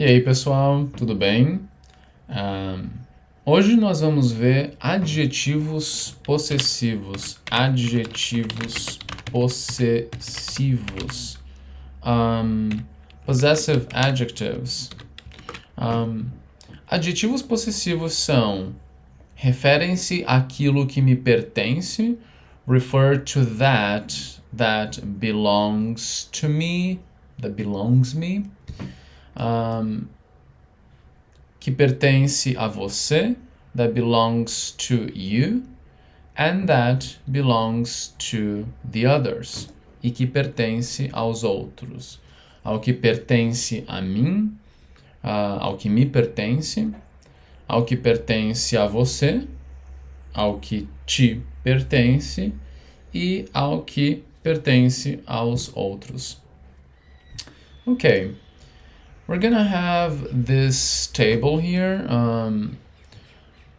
E aí, pessoal, tudo bem? Hoje nós vamos ver adjetivos possessivos. Adjetivos possessivos. Possessive adjectives. Adjetivos possessivos são referem-se àquilo que me pertence, refer to that belongs to me, that belongs me. Que pertence a você, that belongs to you, and that belongs to the others, e que pertence aos outros. Ao que pertence a mim, ao que me pertence, ao que pertence a você, ao que te pertence e ao que pertence aos outros. Okay. We're gonna have this table here,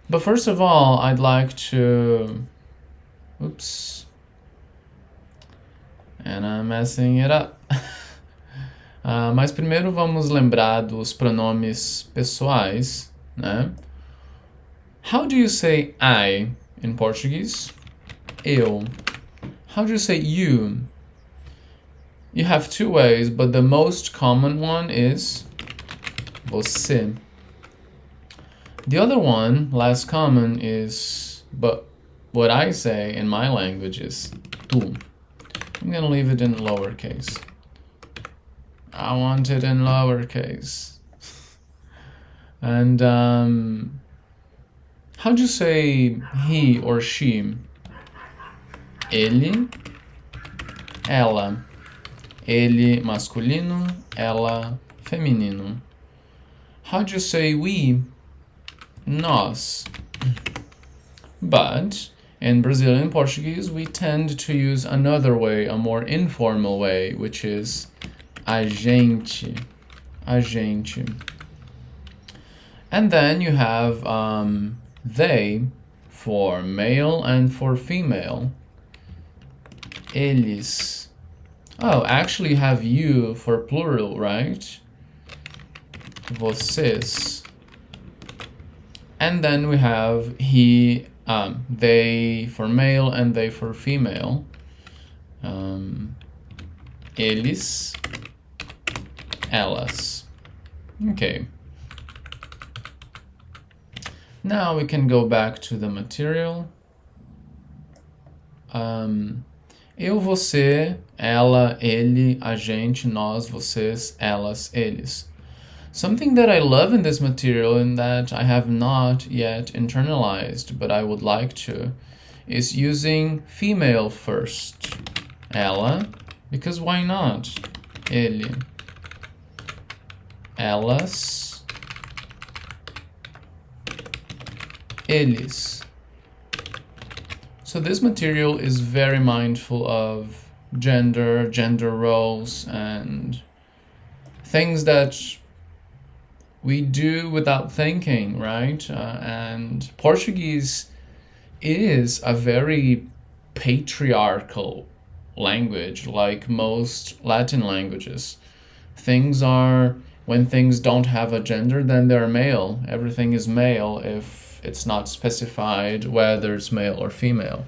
but first of all, I'd like to, oops, and I'm messing it up. Mas primeiro vamos lembrar dos pronomes pessoais, né? How do you say I in Portuguese? Eu. How do you say you? You have two ways, but the most common one is você. The other one, less common, is, but what I say in my language is tu. I'm gonna leave it in lowercase. I want it in lowercase. And how do you say he or she? Ele, ela. Ele masculino, ela feminino. How do you say we? Nós. But in Brazilian Portuguese, we tend to use another way, a more informal way, which is a gente. A gente. And then you have they for male and for female. Eles. Oh, actually you have you for plural, right? VOCES. And then we have he, they for male and they for female. Eles, elas. Okay. Now we can go back to the material. Eu, você, ela, ele, a gente, nós, vocês, elas, eles. Something that I love in this material and that I have not yet internalized, but I would like to, is using female first. Ela, because why not? Ele. Elas. Eles. So this material is very mindful of gender roles, and things that we do without thinking, right? And Portuguese is a very patriarchal language, like most Latin languages. When things don't have a gender, then they're male. Everything is male if it's not specified whether it's male or female.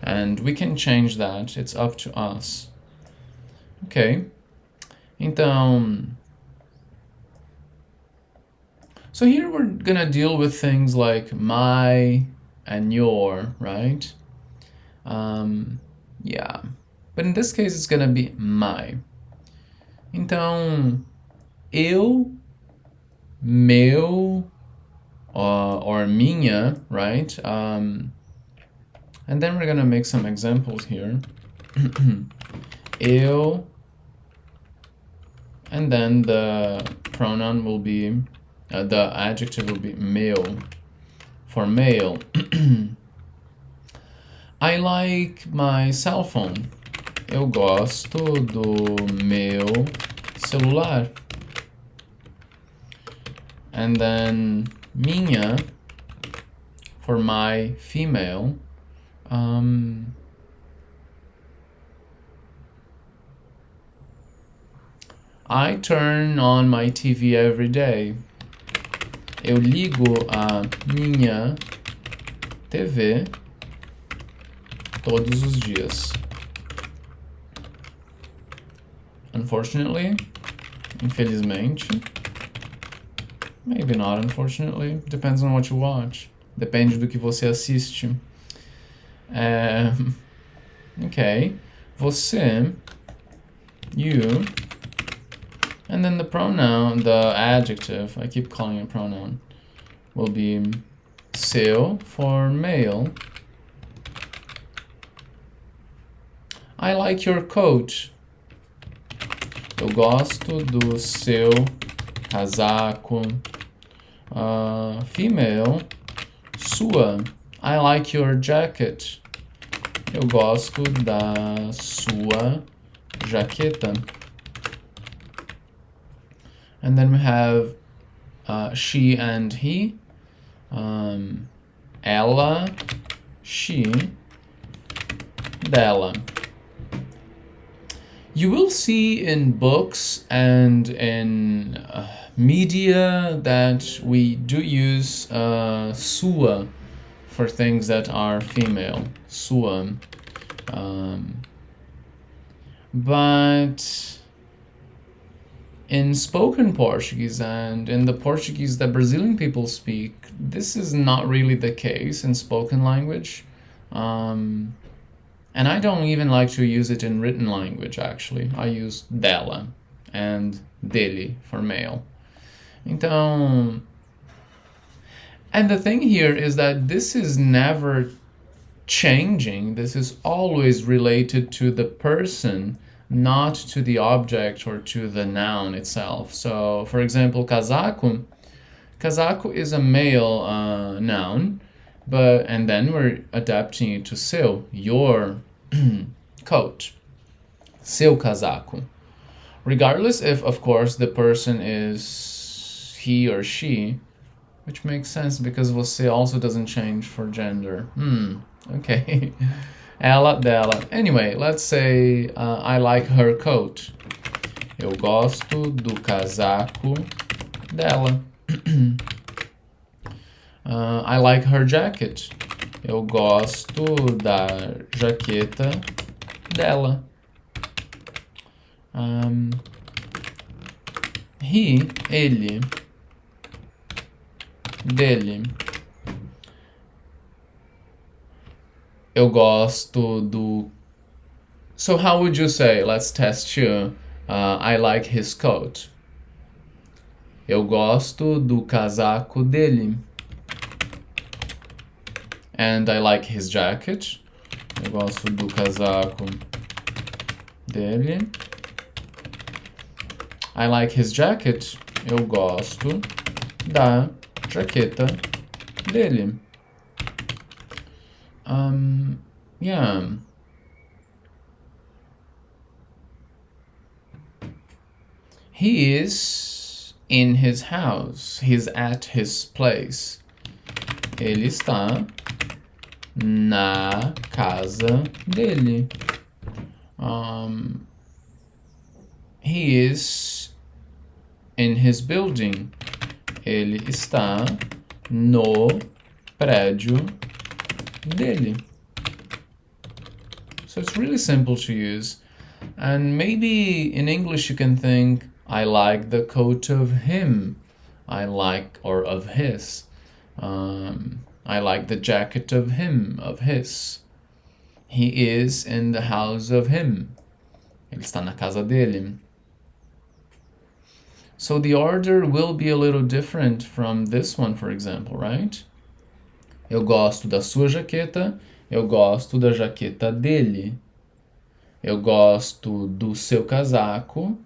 And we can change that, it's up to us. Okay. Então, so here we're gonna deal with things like my and your, right? Yeah. But in this case, it's gonna be my. Então, eu, meu, or minha, right? And then we're gonna make some examples here. Eu, and then the pronoun will be, the adjective will be meu, for male. I like my cell phone. Eu gosto do meu celular. And then minha, for my female. I turn on my TV every day. Eu ligo a minha TV todos os dias. Unfortunately, infelizmente, maybe not unfortunately, depends on what you watch. Depende do que você assiste. Okay, você, you, and then the pronoun, the adjective, I keep calling it a pronoun, will be seu for male. I like your coat. Eu gosto do seu casaco. Female, sua. I like your jacket. Eu gosto da sua jaqueta. And then we have she and he. Ela, she, DELA. You will see in books and in media that we do use sua for things that are female, sua. But in spoken Portuguese and in the Portuguese that Brazilian people speak, this is not really the case in spoken language. And I don't even like to use it in written language, actually. I use DELA and DELE for male. Então, and the thing here is that this is never changing. This is always related to the person, not to the object or to the noun itself. So, for example, casaco. Casaco is a male noun, and then we're adapting it to seu, your coat, seu casaco. Regardless if, of course, the person is he or she, which makes sense because você also doesn't change for gender. Okay. Ela, dela. Anyway, let's say I like her coat. Eu gosto do casaco dela. I like her jacket. Eu gosto da jaqueta dela. He, ele, dele. Eu gosto do... So how would you say, let's test you, I like his coat. Eu gosto do casaco dele. And I like his jacket. Eu gosto do casaco dele. I like his jacket. Eu gosto da jaqueta dele. Yeah. He is in his house. He's at his place. Ele está na casa dele. He is in his building. Ele está no prédio dele. So it's really simple to use. And maybe in English you can think, I like the coat of him. I like, or of his. I like the jacket of him, of his. He is in the house of him. Ele está na casa dele. So the order will be a little different from this one, for example, right? Eu gosto da sua jaqueta. Eu gosto da jaqueta dele. Eu gosto do seu casaco.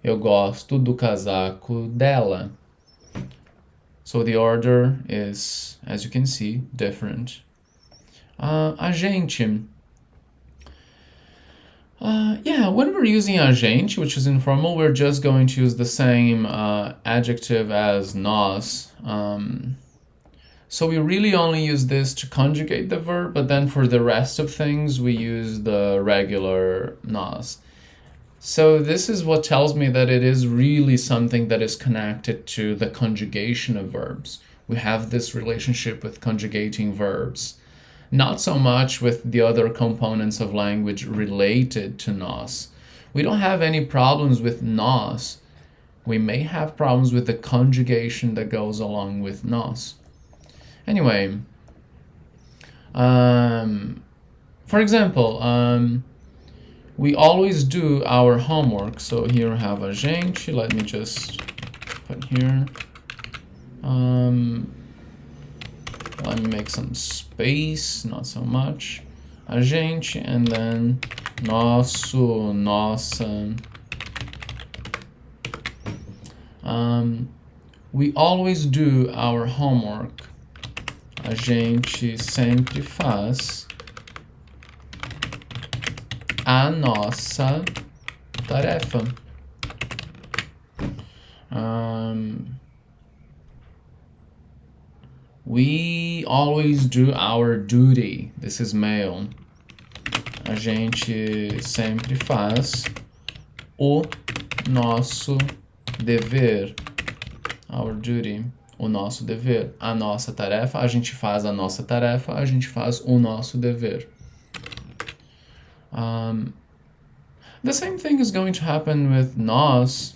Eu gosto do casaco dela. So the order is, as you can see, different. A gente. When we're using a gente, which is informal, we're just going to use the same adjective as nós. So we really only use this to conjugate the verb, but then for the rest of things, we use the regular nós. So this is what tells me that it is really something that is connected to the conjugation of verbs. We have this relationship with conjugating verbs. Not so much with the other components of language related to NOS. We don't have any problems with NOS. We may have problems with the conjugation that goes along with NOS. Anyway, for example, we always do our homework. So here we have a gente. Let me just put here. Let me make some space, not so much. A gente, and then nosso, nossa. We always do our homework. A gente sempre faz a nossa tarefa. We always do our duty. This is male. A gente sempre faz o nosso dever. Our duty. O nosso dever. A nossa tarefa. A gente faz a nossa tarefa. A gente faz o nosso dever. The same thing is going to happen with nós.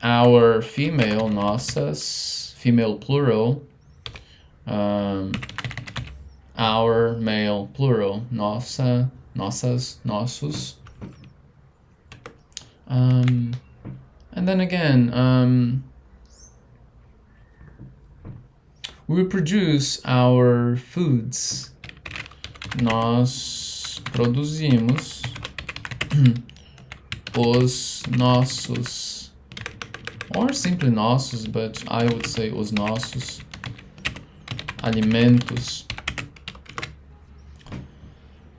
Our female, nossas, female plural. Our male plural, nossa, nossas, nossos. And then again, we produce our foods. Nós produzimos os nossos, or simply nossos, but I would say os nossos alimentos.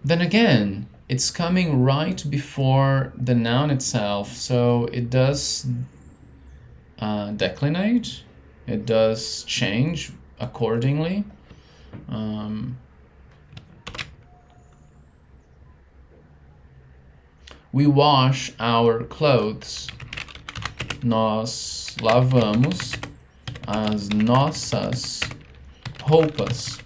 Then again, it's coming right before the noun itself, so it does declinate, it does change accordingly. We wash our clothes. Nós lavamos as nossas roupas.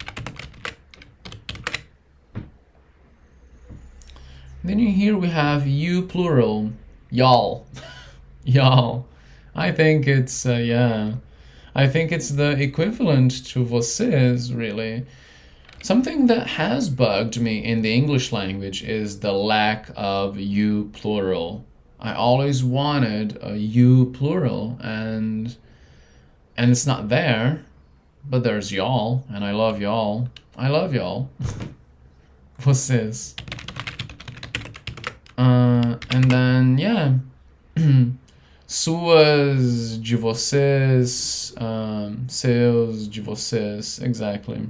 Then here we have you plural, y'all. Y'all. I think it's, I think it's the equivalent to vocês, really. Something that has bugged me in the English language is the lack of you plural. I always wanted a you plural, and it's not there, but there's y'all, and I love y'all. I love y'all. Vocês. And then, yeah. Suas, de vocês, seus, de vocês, exactly.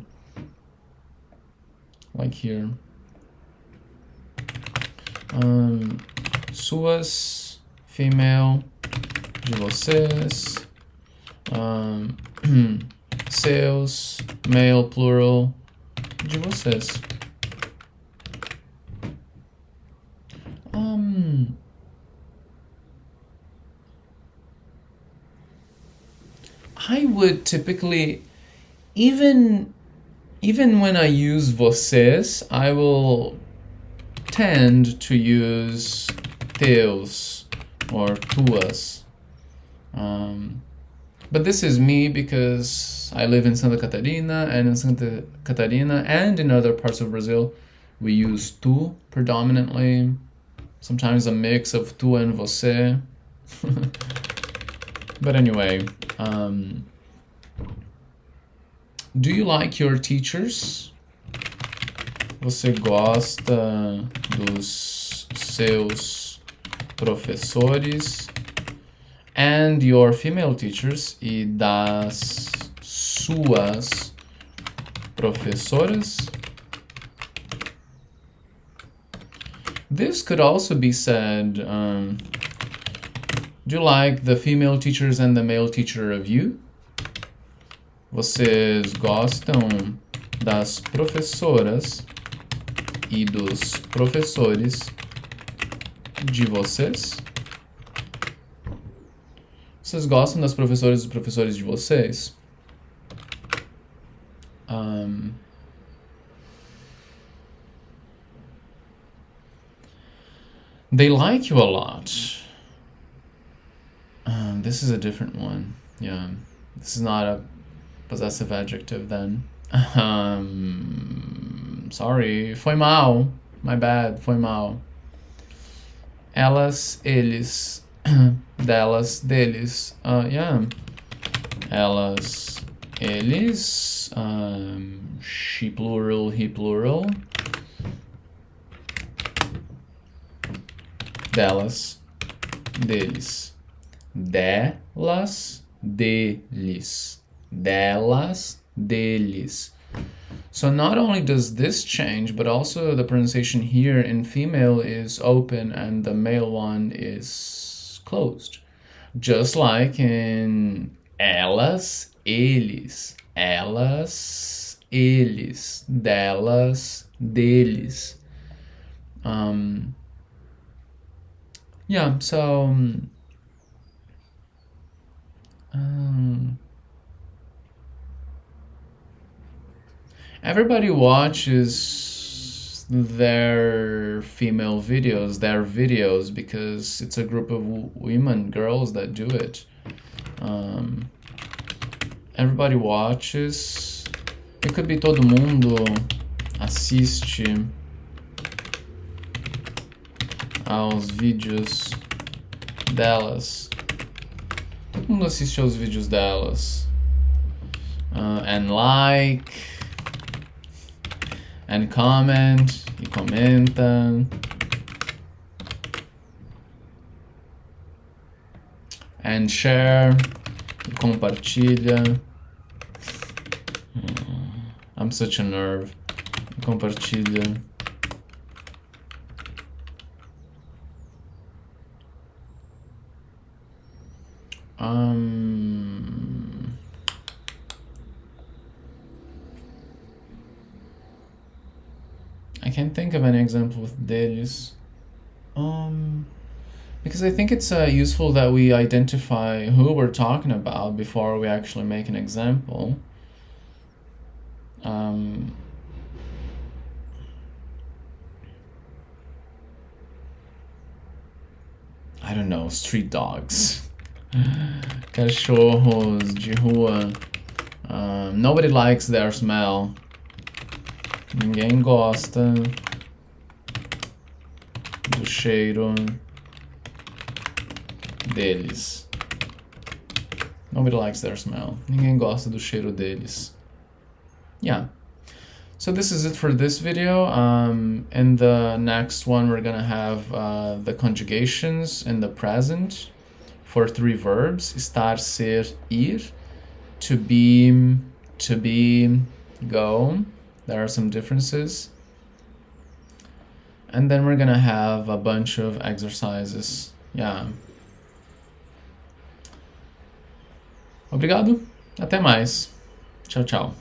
Like here. Suas, female, de vocês, seus, male, plural, de vocês. I would typically, even when I use vocês, I will tend to use teus or tuas. But this is me because I live in Santa Catarina, and in Santa Catarina and in other parts of Brazil, we use tu predominantly. Sometimes a mix of tu and você. But anyway, do you like your teachers? Você gosta dos seus professores? And your female teachers? E das suas professoras? This could also be said, do you like the female teachers and the male teacher of you? Vocês gostam das professoras e dos professores de vocês? Vocês gostam das professoras e dos professores de vocês? They like you a lot. This is a different one. Yeah, this is not a possessive adjective then. Sorry, foi mal. My bad, foi mal. Elas, eles. Delas, deles. Yeah. Elas, eles. She plural, he plural. Delas, deles. Delas, deles. Delas, deles. So not only does this change, but also the pronunciation here in female is open and the male one is closed. Just like in elas, eles. Elas, eles. Delas, deles. Yeah, so everybody watches their female videos, their videos, because it's a group of women, girls that do it. Everybody watches. It could be todo mundo assiste aos vídeos delas. Todo mundo assiste aos vídeos delas. And like, and comment, e comenta. And share, e compartilha. I'm such a nerve. E compartilha. I can't think of any example with deles. Because I think it's useful that we identify who we're talking about before we actually make an example. I don't know, street dogs. Cachorros de rua. Nobody likes their smell. Ninguém gosta do cheiro deles. Nobody likes their smell. Ninguém gosta do cheiro deles. Yeah. So this is it for this video. In the next one, we're gonna have the conjugations in the present for 3 verbs: estar, ser, ir, to be, go. There are some differences. And then we're gonna have a bunch of exercises. Yeah. Obrigado. Até mais. Tchau, tchau.